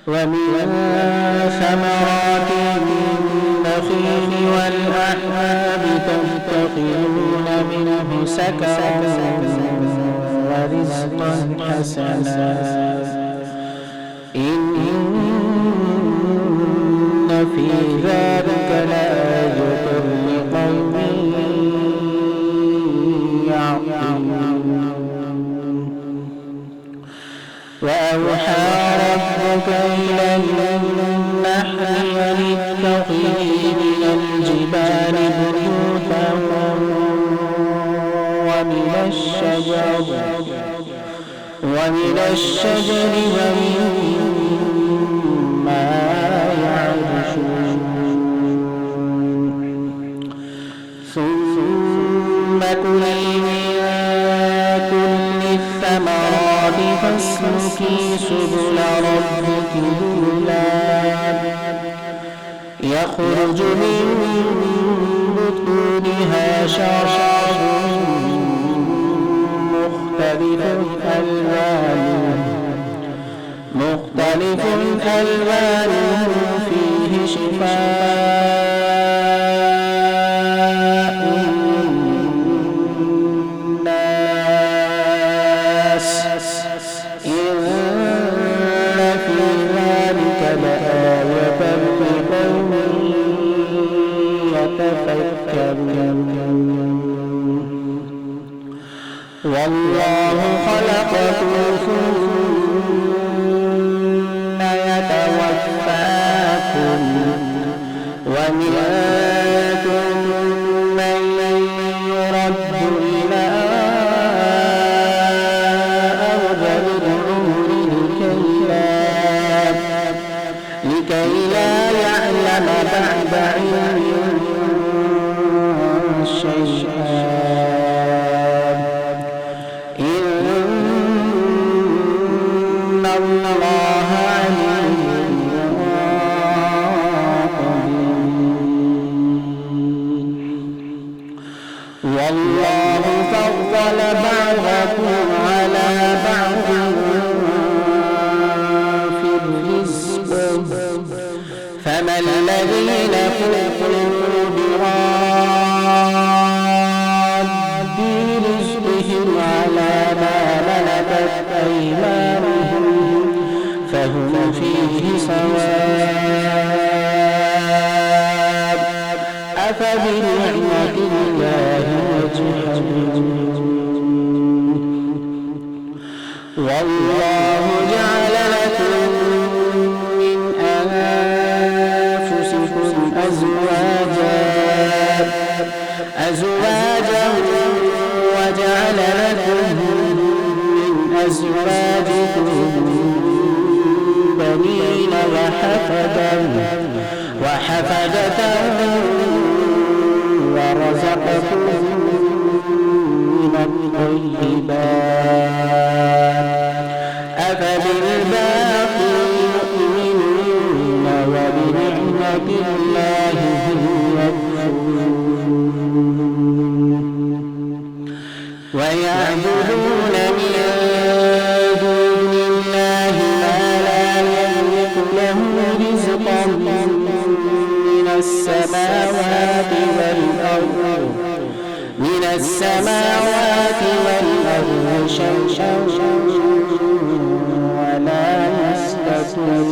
ومن ثمرات النخيل والأعناب تتخذون منه سكرا ورزقا حسنا إن في ذلك لآية لقوم يعقلون وأوحى ربك إلى النحل أن اتخذي من الجبال بيوتا ومن الشجر ومما يعرشون ثم كلي من كل الثمرات فاسلكي سبل ربك ذللا يخرج من بطونها شراب مختلف ألوانه فيه شفاء الناس إن في ذلك لآية لقوم يتفكرون والله خلقكم ثم يتوفاكم ومنكم من يرد إلى أرذل العمر لكي لا يعلم بعد علم شيئا والله فضل بعضكم على بعض في الرزق فما الذين فضلوا براد رزقهم على ما ملكت أيمانهم فهم فيه سواء أفبنعمة الله يجحدون والله جعل لكم من أنفسكم أزواجا وجعل لكم من أزواجكم بنين وحفدة ورزقكم من الطيبات أفبالباطل يؤمنون وبنعمة الله يكفرون ويعبدون من دون الله ما لا يملك له رزقا من السماوات والأرض شيئا ولا يستطيعون